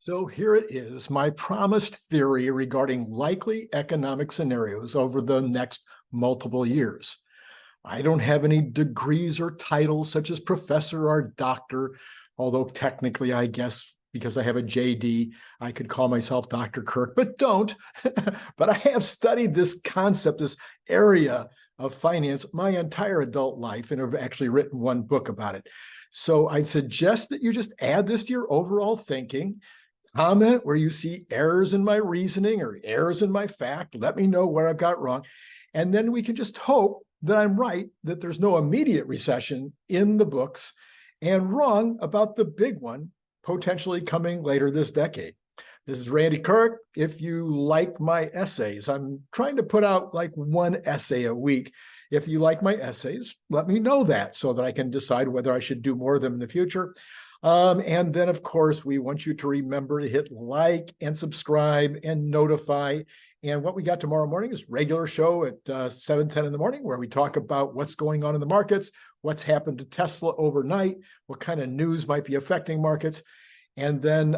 So here it is, my promised theory regarding likely economic scenarios over the next multiple years. I don't have any degrees or titles such as professor or doctor, although technically, I guess, because I have a JD, I could call myself Dr. Kirk, but don't. But I have studied this concept, this area of finance my entire adult life, and have actually written one book about it. So I suggest that you just add this to your overall thinking. Comment where you see errors in my reasoning or errors in my fact. Let me know where I've got wrong. And then we can just hope that I'm right, that there's no immediate recession in the books, and wrong about the big one potentially coming later this decade. This is Randy Kirk. If you like my essays, I'm trying to put out like one essay a week. If you like my essays, let me know that so that I can decide whether I should do more of them in the future. And then, of course, we want you to remember to hit like and subscribe and notify. And what we got tomorrow morning is regular show at 7:10 in the morning, where we talk about what's going on in the markets, what's happened to Tesla overnight, what kind of news might be affecting markets. And then,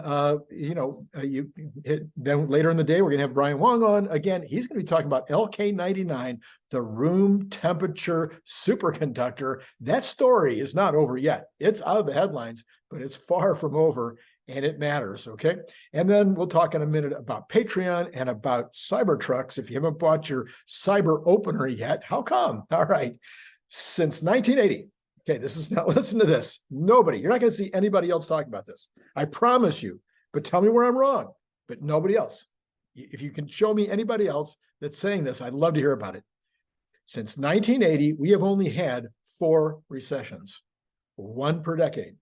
then later in the day, we're going to have Brian Wang on. Again, he's going to be talking about LK99, the room temperature superconductor. That story is not over yet. It's out of the headlines, but it's far from over, and it matters, okay? And then we'll talk in a minute about Patreon and about Cybertrucks. If you haven't bought your Cyber opener yet, how come? All right. Since 1980, okay, this is now, listen to this. Nobody, you're not going to see anybody else talking about this. I promise you, but tell me where I'm wrong, but nobody else. If you can show me anybody else that's saying this, I'd love to hear about it. Since 1980, we have only had 4 recessions, 1 per decade.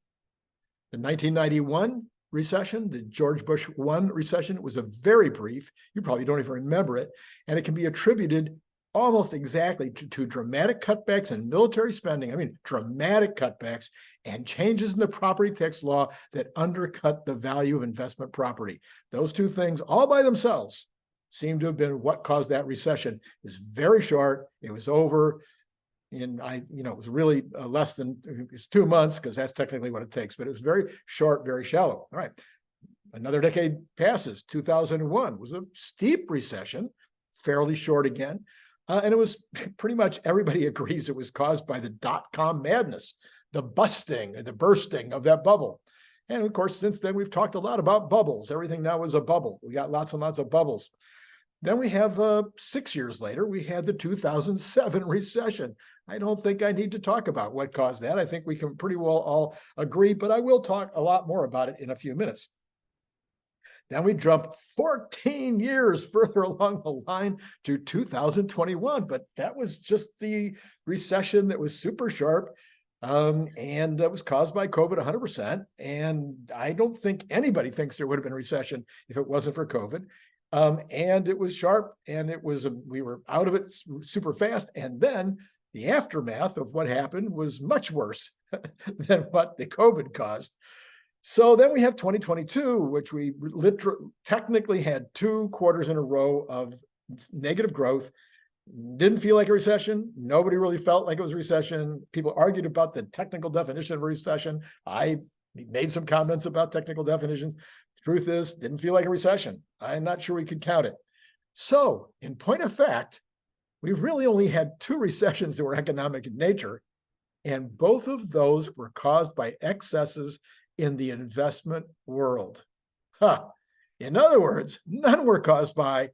The 1991 recession, the George Bush 1 recession, was a very brief, you probably don't even remember it, and it can be attributed almost exactly to dramatic cutbacks in military spending. I mean, dramatic cutbacks and changes in the property tax law that undercut the value of investment property. Those 2 things all by themselves seem to have been what caused that recession. It was very short. It was over. And it was really less than it was 2 months, because that's technically what it takes, but it was very short, very shallow. All right. Another decade passes. 2001 was a steep recession, fairly short again. And it was pretty much everybody agrees it was caused by the dot-com madness, the bursting of that bubble. And of course, since then, we've talked a lot about bubbles. Everything now is a bubble. We got lots and lots of bubbles. Then we have 6 years later, we had the 2007 recession. I don't think I need to talk about what caused that. I think we can pretty well all agree, but I will talk a lot more about it in a few minutes. Then we jumped 14 years further along the line to 2021, but that was just the recession that was super sharp, and that was caused by COVID 100%. And I don't think anybody thinks there would have been a recession if it wasn't for COVID. And it was sharp, and we were out of it super fast. And then the aftermath of what happened was much worse than what the COVID caused. So then we have 2022, which we technically had 2 quarters in a row of negative growth. Didn't feel like a recession. Nobody really felt like it was a recession. People argued about the technical definition of a recession. I made some comments about technical definitions. The truth is, didn't feel like a recession. I'm not sure we could count it. So in point of fact, we've really only had 2 recessions that were economic in nature, and both of those were caused by excesses in the investment world. In other words, none were caused by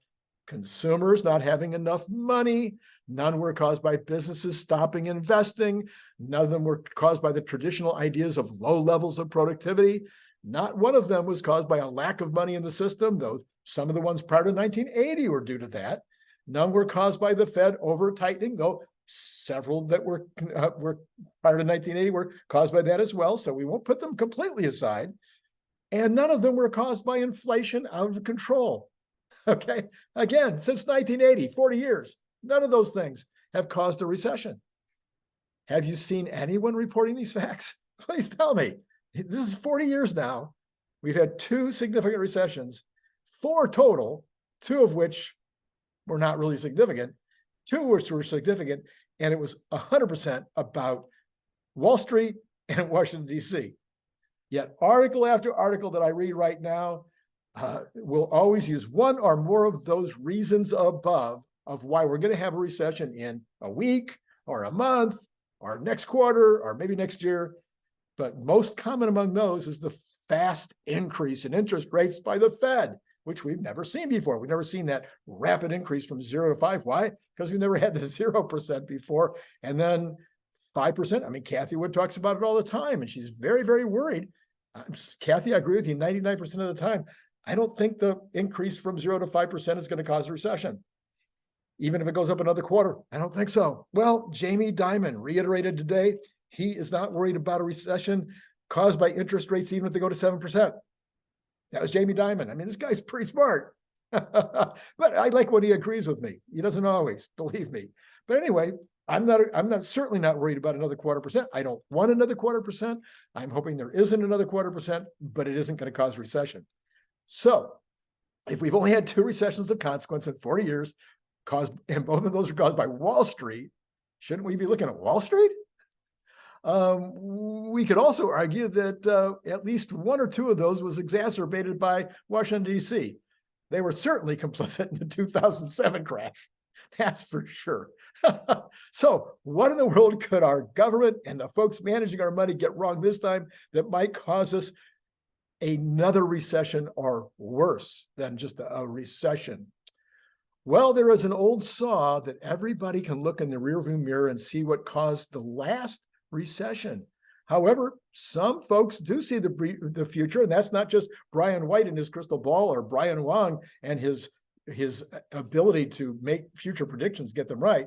consumers not having enough money. None were caused by businesses stopping investing. None of them were caused by the traditional ideas of low levels of productivity. Not one of them was caused by a lack of money in the system, though some of the ones prior to 1980 were due to that. None were caused by the Fed over-tightening, though several that were prior to 1980 were caused by that as well. So we won't put them completely aside. And none of them were caused by inflation out of control. Okay. Again, since 1980, 40 years, none of those things have caused a recession. Have you seen anyone reporting these facts? Please tell me. This is 40 years now. We've had 2 significant recessions, 4 total, 2 of which were not really significant. 2 which were significant, and it was 100% about Wall Street and Washington, D.C. Yet article after article that I read right now, we'll always use one or more of those reasons above of why we're going to have a recession in a week or a month or next quarter or maybe next year. But most common among those is the fast increase in interest rates by the Fed, which we've never seen before. We've never seen that rapid increase from 0 to 5. Why? Because we've never had the 0% before. And then 5%. I mean, Kathy Wood talks about it all the time, and she's very, very worried. Kathy, I agree with you 99% of the time. I don't think the increase from 0 to 5% is going to cause a recession. Even if it goes up another quarter, I don't think so. Well, Jamie Dimon reiterated today, he is not worried about a recession caused by interest rates, even if they go to 7%. That was Jamie Dimon. I mean, this guy's pretty smart. But I like when he agrees with me. He doesn't always, believe me. But anyway, I'm certainly not worried about another 0.25%. I don't want another 0.25%. I'm hoping there isn't another 0.25%, but it isn't going to cause recession. So if we've only had 2 recessions of consequence in 40 years, and both of those were caused by Wall Street, shouldn't we be looking at Wall Street? We could also argue that at least 1 or 2 of those was exacerbated by Washington, D.C. They were certainly complicit in the 2007 crash. That's for sure. So what in the world could our government and the folks managing our money get wrong this time that might cause us another recession or worse than just a recession? Well, there is an old saw that everybody can look in the rearview mirror and see what caused the last recession. However, some folks do see the future, and that's not just Brian White and his crystal ball or Brian Wang and his ability to make future predictions, get them right.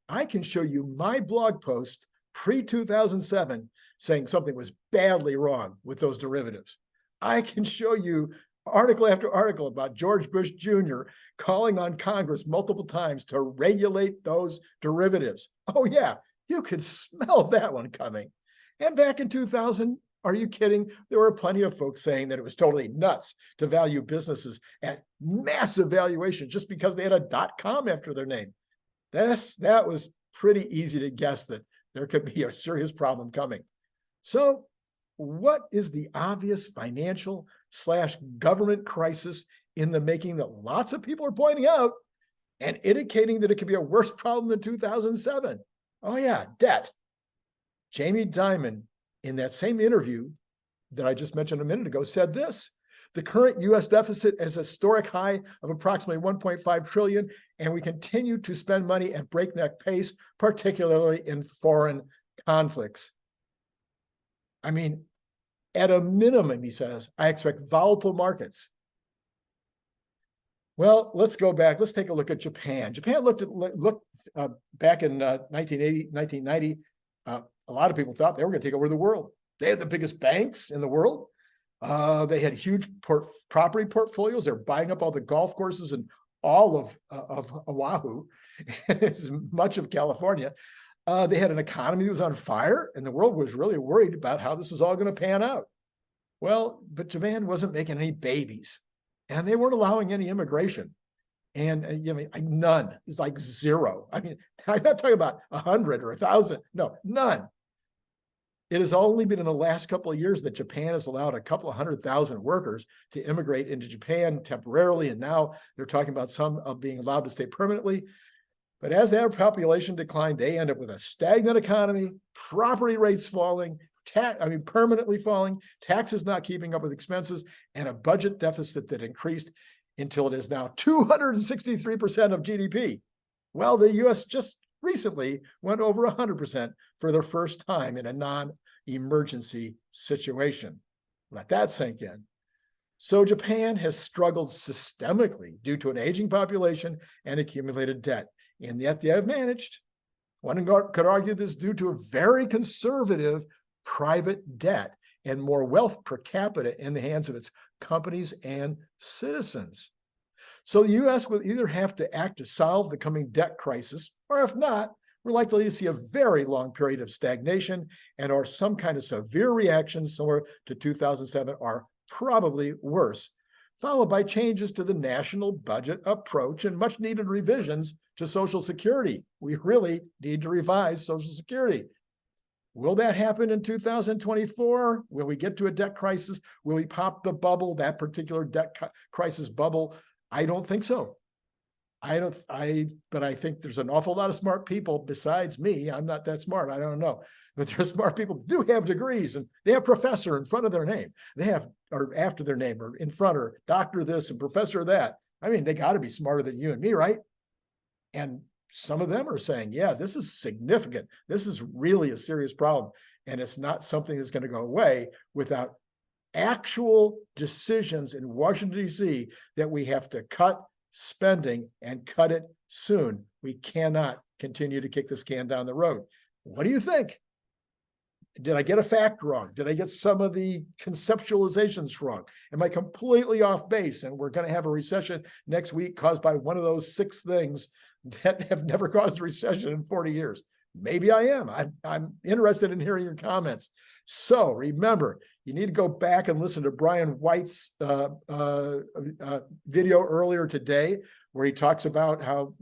I can show you my blog post pre-2007 saying something was badly wrong with those derivatives. I can show you article after article about George Bush Jr. calling on Congress multiple times to regulate those derivatives. Oh yeah, you could smell that one coming. And back in 2000, are you kidding? There were plenty of folks saying that it was totally nuts to value businesses at massive valuation just because they had a .com after their name. That was pretty easy to guess that there could be a serious problem coming. So what is the obvious financial/government crisis in the making that lots of people are pointing out and indicating that it could be a worse problem than 2007? Oh yeah, debt. Jamie Dimon, in that same interview that I just mentioned a minute ago, said this: the current U.S. deficit is a historic high of approximately 1.5 trillion, and we continue to spend money at breakneck pace, particularly in foreign conflicts. I mean, at a minimum, he says, I expect volatile markets. Well, let's go back. Let's take a look at Japan. Japan looked back in 1980, 1990. A lot of people thought they were going to take over the world. They had the biggest banks in the world. They had huge property portfolios. They're buying up all the golf courses in all of Oahu, as much of California. They had an economy that was on fire, and the world was really worried about how this was all going to pan out. Well, but Japan wasn't making any babies, and they weren't allowing any immigration. And none. It's like 0. I mean, I'm not talking about 100 or 1,000. No, none. It has only been in the last couple of years that Japan has allowed a couple of 100,000 workers to immigrate into Japan temporarily, and now they're talking about some of being allowed to stay permanently. But as their population declined, they end up with a stagnant economy, property rates falling, permanently falling, taxes not keeping up with expenses, and a budget deficit that increased until it is now 263% of GDP. Well, the U.S. just recently went over 100% for the first time in a non-emergency situation. Let that sink in. So Japan has struggled systemically due to an aging population and accumulated debt, and yet they have managed. One could argue this due to a very conservative private debt and more wealth per capita in the hands of its companies and citizens. So the U.S. will either have to act to solve the coming debt crisis, or if not, we're likely to see a very long period of stagnation and or some kind of severe reaction similar to 2007, or probably worse, followed by changes to the national budget approach and much needed revisions to Social Security. We really need to revise Social Security. Will that happen in 2024? Will we get to a debt crisis? Will we pop the bubble, that particular debt crisis bubble? I don't think so. But I think there's an awful lot of smart people besides me. I'm not that smart. I don't know. But there's smart people who do have degrees and they have professor in front of their name. They have, or after their name, or in front, or doctor this and professor that. I mean, they got to be smarter than you and me, right? And some of them are saying, yeah, this is significant. This is really a serious problem. And it's not something that's going to go away without actual decisions in Washington, D.C. that we have to cut spending and cut it soon. We cannot continue to kick this can down the road. What do you think? Did I get a fact wrong? Did I get some of the conceptualizations wrong? Am I completely off base and we're going to have a recession next week caused by one of those 6 things that have never caused a recession in 40 years? Maybe I am. I'm interested in hearing your comments. So remember, you need to go back and listen to Brian White's video earlier today, where he talks about how,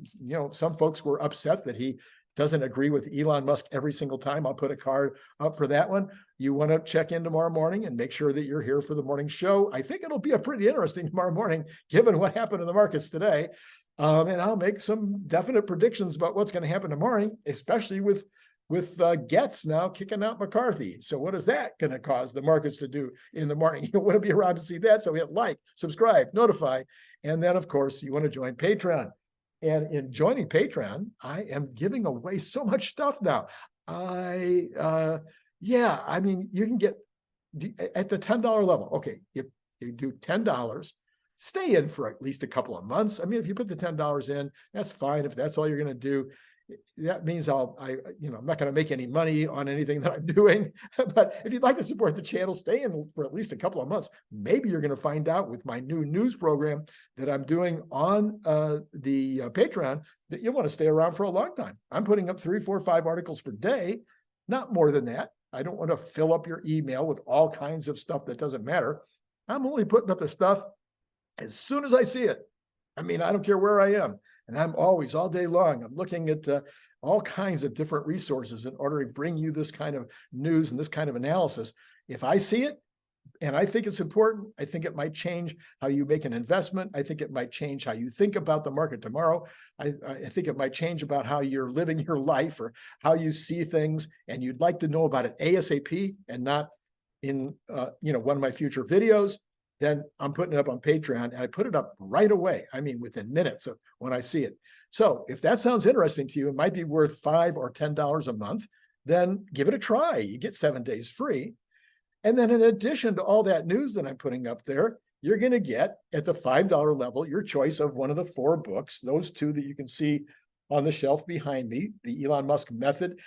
some folks were upset that he doesn't agree with Elon Musk every single time. I'll put a card up for that one. You want to check in tomorrow morning and make sure that you're here for the morning show. I think it'll be a pretty interesting tomorrow morning, given what happened in the markets today. And I'll make some definite predictions about what's going to happen tomorrow, especially with Getz now kicking out McCarthy. So what is that going to cause the markets to do in the morning? You want to be around to see that. So hit like, subscribe, notify. And then, of course, you want to join Patreon. And in joining Patreon, I am giving away so much stuff now. You can get at the $10 level. Okay, you do $10. Stay in for at least a couple of months. I mean, if you put the $10 in, that's fine. If that's all you're going to do, that means I'm not going to make any money on anything that I'm doing. But if you'd like to support the channel, stay in for at least a couple of months. Maybe you're going to find out with my new news program that I'm doing on the Patreon that you'll want to stay around for a long time. I'm putting up 3, 4, 5 articles per day, not more than that. I don't want to fill up your email with all kinds of stuff that doesn't matter. I'm only putting up the stuff as soon as I see it. I mean, I don't care where I am. And I'm always, all day long, I'm looking at all kinds of different resources in order to bring you this kind of news and this kind of analysis. If I see it and I think it's important, I think it might change how you make an investment. I think it might change how you think about the market tomorrow. I think it might change about how you're living your life or how you see things. And you'd like to know about it ASAP and not in one of my future videos. Then I'm putting it up on Patreon, and I put it up right away. I mean, within minutes of when I see it. So if that sounds interesting to you, it might be worth $5 or $10 a month, then give it a try. You get 7 days free. And then in addition to all that news that I'm putting up there, you're going to get at the $5 level, your choice of one of the 4 books, those 2 that you can see on the shelf behind me, the Elon Musk Method,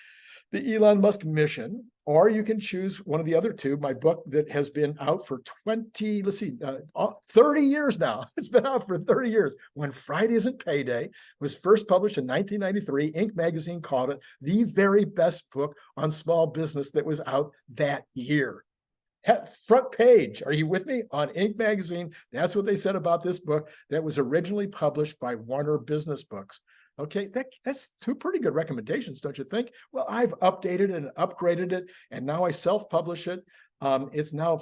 the Elon Musk Mission, or you can choose one of the other 2, my book that has been out for 30 years now. It's been out for 30 years. When Friday Isn't Payday was first published in 1993, Inc. magazine called it the very best book on small business that was out that year. Front page, are you with me? On Inc. magazine, that's what they said about this book that was originally published by Warner Business Books. Okay, that's 2 pretty good recommendations, don't you think? Well, I've updated it and upgraded it, and now I self-publish it. It's now,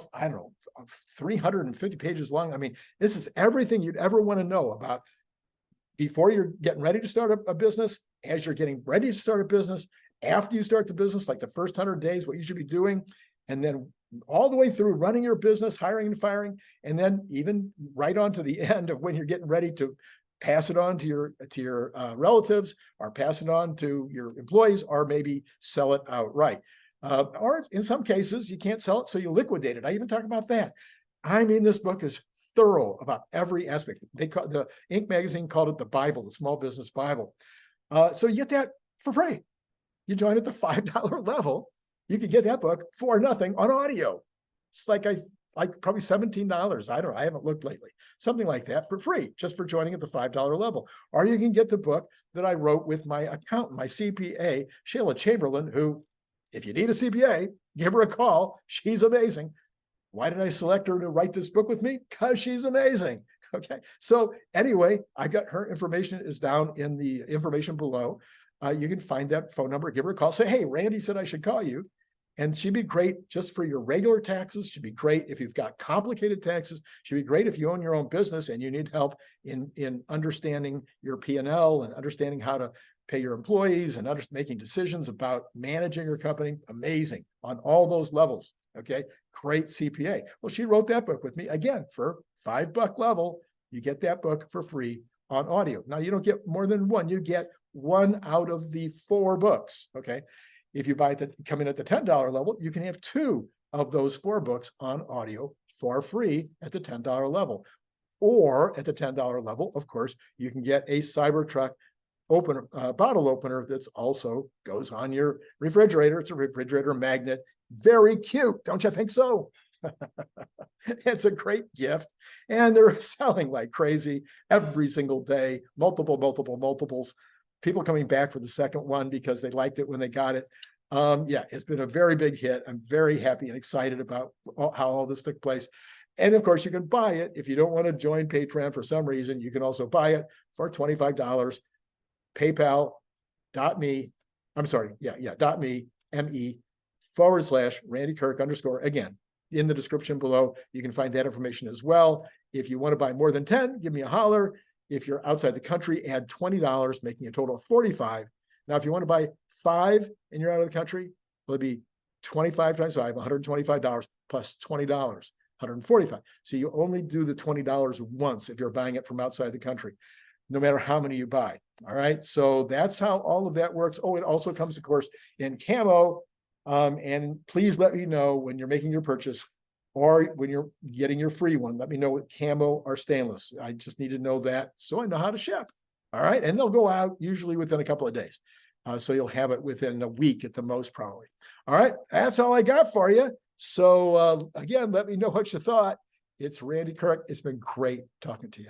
350 pages long. I mean, this is everything you'd ever want to know about before you're getting ready to start a business, as you're getting ready to start a business, after you start the business, like the first 100 days, what you should be doing, and then all the way through running your business, hiring and firing, and then even right on to the end of when you're getting ready to pass it on to your relatives, or pass it on to your employees, or maybe sell it outright. Or in some cases, you can't sell it, so you liquidate it. I even talk about that. I mean, this book is thorough about every aspect. The Inc. magazine called it the Bible, the Small Business Bible. So you get that for free. You join at the $5 level. You can get that book for nothing on audio. It's like probably $17. I don't know. I haven't looked lately. Something like that for free, just for joining at the $5 level. Or you can get the book that I wrote with my accountant, my CPA, Shaila Chamberlain, who, if you need a CPA, give her a call. She's amazing. Why did I select her to write this book with me? Because she's amazing. Okay. So anyway, I got her information is down in the information below. You can find that phone number, give her a call. Say, hey, Randy said I should call you. And she'd be great just for your regular taxes. She'd be great if you've got complicated taxes. She'd be great if you own your own business and you need help in understanding your P&L and understanding how to pay your employees and making decisions about managing your company. Amazing on all those levels. Okay, great CPA. Well, she wrote that book with me again for $5 level. You get that book for free on audio. Now you don't get more than one. You get one out of the 4 books. Okay. If you come in at the $10 level, you can have 2 of those 4 books on audio for free at the $10 level. Or at the $10 level, of course, you can get a Cybertruck opener, bottle opener that's also goes on your refrigerator. It's a refrigerator magnet. Very cute. Don't you think so? It's a great gift. And they're selling like crazy every single day, multiples. People coming back for the second one because they liked it when they got it. Yeah, it's been a very big hit. I'm very happy and excited about how all this took place. And of course, you can buy it. If you don't want to join Patreon for some reason, you can also buy it for $25. PayPal.me, .me/Randy Kirk _ again, in the description below. You can find that information as well. If you want to buy more than 10, give me a holler. If you're outside the country, add $20, making a total of $45. Now, if you want to buy 5 and you're out of the country, it'll be 25 times 5, $125 plus $20, $145. So you only do the $20 once if you're buying it from outside the country, no matter how many you buy. All right. So that's how all of that works. Oh, it also comes, of course, in camo. And please let me know when you're making your purchase or when you're getting your free one. Let me know what camo or stainless. I just need to know that so I know how to ship. All right. And they'll go out usually within a couple of days. So you'll have it within a week at the most, probably. All right. That's all I got for you. So again, let me know what you thought. It's Randy Kirk. It's been great talking to you.